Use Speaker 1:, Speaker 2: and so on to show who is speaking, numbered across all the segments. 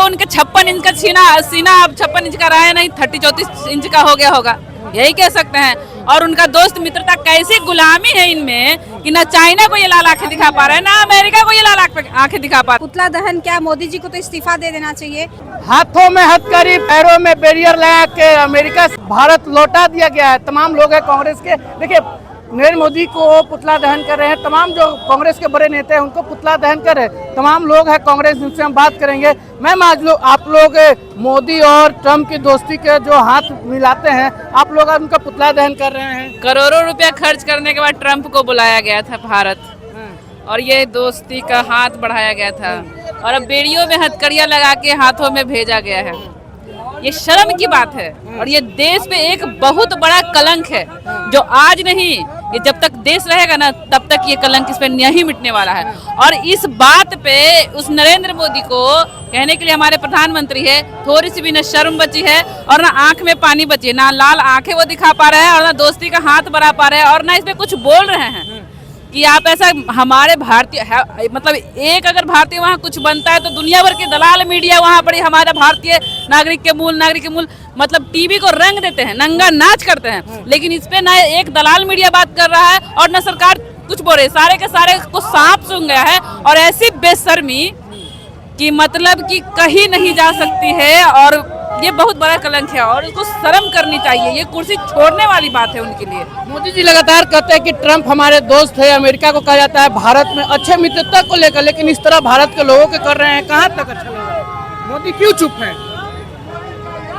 Speaker 1: उनके 56 इंच का सीना अब 56 इंच का रहा है, नहीं 34 इंच का हो गया होगा, यही कह सकते हैं। और उनका दोस्त मित्रता कैसी गुलामी है इनमें कि ना चाइना को ये लाल आंखें दिखा पा रहा है, ना अमेरिका को ये लाल आंखें दिखा पा रहा है।
Speaker 2: पुतला दहन क्या, मोदी जी को तो इस्तीफा दे देना चाहिए।
Speaker 3: हाथों में हथकड़ी, पैरों में बैरियर लगा के अमेरिका से भारत लौटा दिया गया है। तमाम लोग हैं कांग्रेस के, देखिए नरेंद्र मोदी को पुतला दहन कर रहे हैं, तमाम जो कांग्रेस के बड़े नेता हैं उनको पुतला दहन कर रहे हैं। तमाम लोग हैं कांग्रेस, जिनसे हम बात करेंगे। मैम, आज आप लोग मोदी और ट्रम्प की दोस्ती के जो हाथ मिलाते हैं, आप लोग आज उनका पुतला दहन कर रहे हैं।
Speaker 1: करोड़ों रुपया खर्च करने के बाद ट्रम्प को बुलाया गया था भारत, और ये दोस्ती का हाथ बढ़ाया गया था, और अब बेड़ियों में हथकड़ियां लगा के हाथों में भेजा गया है। ये शर्म की बात है, और ये देश पे एक बहुत बड़ा कलंक है, जो आज नहीं, ये जब तक देश रहेगा ना तब तक ये कलंक इस पे नहीं मिटने वाला है। और इस बात पे उस नरेंद्र मोदी को कहने के लिए हमारे प्रधानमंत्री है, थोड़ी सी भी न शर्म बची है और ना आंख में पानी बची है, ना लाल आंखें वो दिखा पा रहे हैं और ना दोस्ती का हाथ बढ़ा पा रहे हैं, और ना इस पे कुछ बोल रहे हैं कि आप ऐसा हमारे भारतीय मतलब एक अगर भारतीय वहाँ कुछ बनता है तो दुनिया भर के दलाल मीडिया वहाँ पर हमारा भारतीय नागरिक के मूल मतलब टीवी को रंग देते हैं, नंगा नाच करते हैं। लेकिन इस पे ना एक दलाल मीडिया बात कर रहा है और ना सरकार कुछ बोल रही है, सारे के सारे को सांप सूंघ गया है। और ऐसी बेशर्मी कि मतलब कि कहीं नहीं जा सकती है, और ये बहुत बड़ा कलंक है और उसको शर्म करनी चाहिए। ये कुर्सी छोड़ने वाली बात है उनके लिए।
Speaker 3: मोदी जी लगातार कहते हैं कि ट्रम्प हमारे दोस्त है, अमेरिका को कहा जाता है भारत में अच्छे मित्रता को लेकर, लेकिन इस तरह भारत के लोगों के कर रहे हैं, कहाँ तक अच्छा लगेगा? मोदी क्यों चुप है?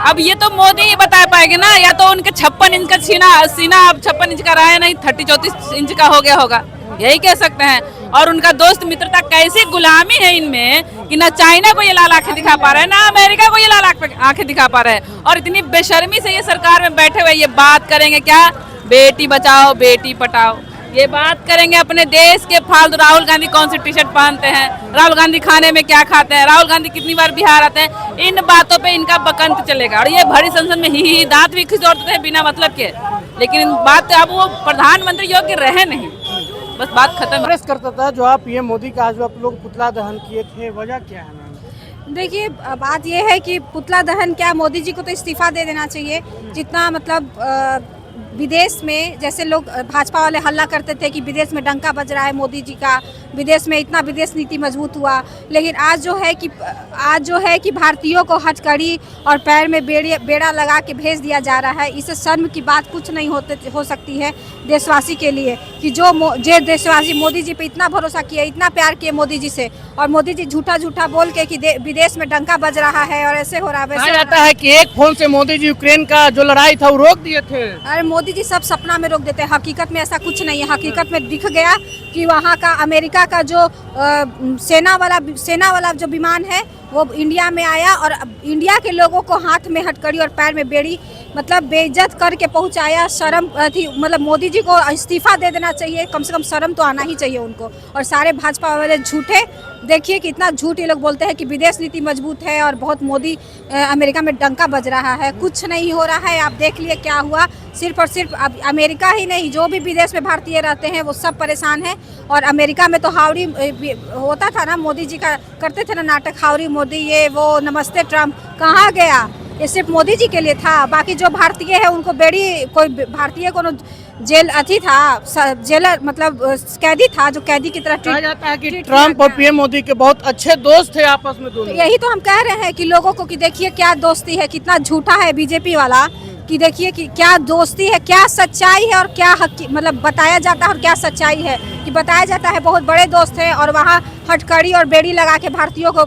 Speaker 1: अब ये तो मोदी ही बता पाएंगे ना, या तो उनके 56 इंच का सीना अब 56 इंच का रहा है, नहीं 34 इंच का हो गया होगा, यही कह सकते हैं। और उनका दोस्त मित्रता कैसी गुलामी है इनमें कि ना चाइना को ये लाल आंखें दिखा पा रहा है, ना अमेरिका को ये लाल आंखें दिखा पा रहे हैं। और इतनी बेशर्मी से ये सरकार में बैठे हुए ये बात करेंगे क्या, बेटी बचाओ बेटी पढ़ाओ, ये बात करेंगे अपने देश के फालतू। राहुल गांधी कौन सी टी शर्ट पहनते हैं, राहुल गांधी खाने में क्या खाते हैं, राहुल गांधी कितनी बार बिहार आते हैं, इन बातों पे इनका बकंत चलेगा। और ये भरी संसद में ही दांत भी खिसोड़ते हैं बिना मतलब के, लेकिन बात अब वो प्रधानमंत्री योग्य रहे नहीं, बस बात खत्म।
Speaker 3: कांग्रेस करता था जो आप पीएम मोदी का आज आप लोग पुतला दहन किए थे, वजह क्या है मैम?
Speaker 2: देखिए, बात यह है कि पुतला दहन क्या, मोदी जी को तो इस्तीफा दे देना चाहिए। जितना मतलब विदेश में जैसे लोग भाजपा वाले हल्ला करते थे कि विदेश में डंका बज रहा है मोदी जी का, विदेश में इतना विदेश नीति मजबूत हुआ, लेकिन आज जो है कि भारतीयों को हथकड़ी और पैर में बेड़ा लगा के भेज दिया जा रहा है। इससे शर्म की बात कुछ नहीं हो सकती है देशवासी के लिए कि जो देशवासी मोदी जी पे इतना भरोसा किया, इतना प्यार किए मोदी जी से, और मोदी जी झूठा बोल के कि विदेश में डंका बज रहा है और ऐसे हो रहा है वैसे
Speaker 3: जाता है कि एक फोन से मोदी जी यूक्रेन का जो लड़ाई था वो रोक दिए थे।
Speaker 2: अरे मोदी जी सब सपना में रोक देते हैं, हकीकत में ऐसा कुछ नहीं है। हकीकत में दिख गया कि वहाँ का अमेरिका का जो सेना वाला जो विमान है वो इंडिया में आया और इंडिया के लोगों को हाथ में हथकड़ी और पैर में बेड़ी मतलब बेइज्जत करके पहुंचाया। शर्म थी, मतलब मोदी जी को इस्तीफा दे देना चाहिए, कम से कम शर्म तो आना ही चाहिए उनको। और सारे भाजपा वाले झूठे, देखिए कि इतना झूठ ये लोग बोलते हैं कि विदेश नीति मजबूत है और बहुत मोदी अमेरिका में डंका बज रहा है, कुछ नहीं हो रहा है। आप देख लिए क्या हुआ, सिर्फ और सिर्फ अमेरिका ही नहीं, जो भी विदेश में भारतीय रहते हैं वो सब परेशान हैं। और अमेरिका में तो हाउडी होता था ना, मोदी जी का करते थे ना नाटक, हाउडी मोदी, ये वो, नमस्ते ट्रम्प, कहाँ गया? ये सिर्फ मोदी जी के लिए था। बाकी जो भारतीय है उनको बेड़ी, कोई भारतीय को जेल अथी था, जेलर मतलब कैदी था, जो कैदी की तरह
Speaker 3: कहा जाता है कि ट्रम्प और पीएम मोदी के बहुत अच्छे दोस्त थे आपस में दोनों।
Speaker 2: तो यही तो हम कह रहे हैं कि लोगों को कि देखिए क्या दोस्ती है, कितना झूठा है बीजेपी वाला, कि देखिए कि क्या दोस्ती है, क्या सच्चाई है और क्या मतलब बताया जाता है और क्या सच्चाई है। कि बताया जाता है बहुत बड़े दोस्त हैं और वहाँ हथकड़ी और बेड़ी लगा के भारतीयों को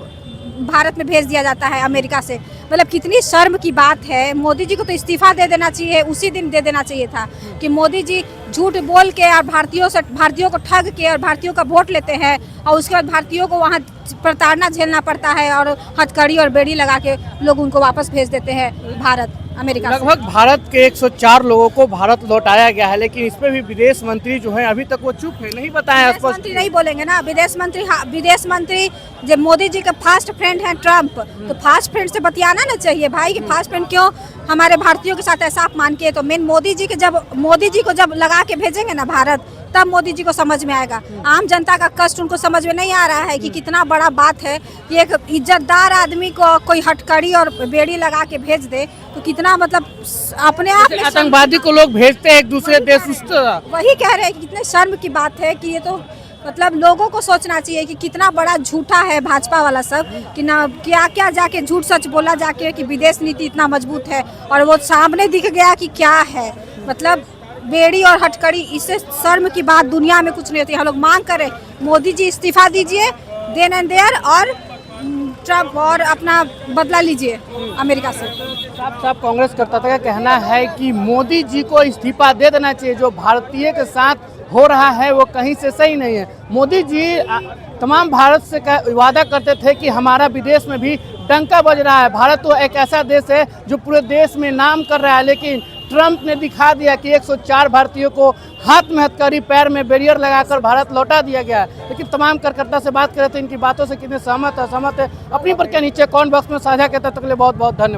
Speaker 2: भारत में भेज दिया जाता है अमेरिका से। मतलब कितनी शर्म की बात है। मोदी जी को तो इस्तीफा दे देना चाहिए, उसी दिन दे देना चाहिए था कि मोदी जी झूठ बोल के और भारतीयों को ठग के और भारतीयों का वोट लेते हैं और उसके बाद भारतीयों को वहाँ प्रताड़ना झेलना पड़ता है और हथकड़ी और बेड़ी लगा के लोग उनको वापस भेज देते हैं भारत अमेरिका।
Speaker 3: लगभग भारत के 104 लोगों को भारत लौटाया गया है, लेकिन इस पे भी विदेश मंत्री जो है अभी तक वो चुप है, नहीं बताया।
Speaker 2: विदेश मंत्री नहीं बोलेंगे ना, विदेश मंत्री जब मोदी जी का फास्ट फ्रेंड है ट्रम्प, तो फास्ट फ्रेंड से बतियाना ना चाहिए भाई कि फास्ट फ्रेंड क्यों हमारे भारतीयों के साथ ऐसा अपमान किए। तो मेन मोदी जी को जब लगा के भेजेंगे ना भारत तब मोदी जी को समझ में आएगा। आम जनता का कष्ट उनको समझ में नहीं आ रहा है कि कितना बड़ा बात है कि एक इज्जतदार आदमी को कोई हथकड़ी और बेड़ी लगा के भेज दे, तो कितना मतलब अपने आप में
Speaker 3: आतंकवादी को लोग भेजते हैं एक दूसरे देश, उस तरह
Speaker 2: वही कह रहे हैं कि कितने शर्म की बात है कि ये तो मतलब लोगों को सोचना चाहिए कि कितना बड़ा झूठा है भाजपा वाला सब, कि ना क्या क्या जाके झूठ सच बोला जाके कि विदेश नीति इतना मजबूत है, और वो सामने दिख गया कि क्या है। मतलब बेड़ी और हथकड़ी, इससे शर्म की बात दुनिया में कुछ नहीं होती। हम लोग मांग करें मोदी जी इस्तीफा दीजिए देन एंड देयर, और ट्रम्प और अपना बदला लीजिए अमेरिका से।
Speaker 3: साफ कांग्रेस करता का कहना है कि मोदी जी को इस्तीफा दे देना चाहिए। जो भारतीय के साथ हो रहा है वो कहीं से सही नहीं है। मोदी जी तमाम भारत से वादा करते थे कि हमारा विदेश में भी डंका बज रहा है। भारत तो एक ऐसा देश है जो पूरे देश में नाम कर रहा है, लेकिन ट्रंप ने दिखा दिया कि 104 भारतीयों को हाथ में हथकड़ी, पैर में बैरियर लगाकर भारत लौटा दिया गया है। लेकिन तमाम कार्यकर्ता से बात करें तो इनकी बातों से कितने सहमत है अपनी पर क्या नीचे कमेंट बॉक्स में साझा करते तक के लिए बहुत बहुत धन्यवाद।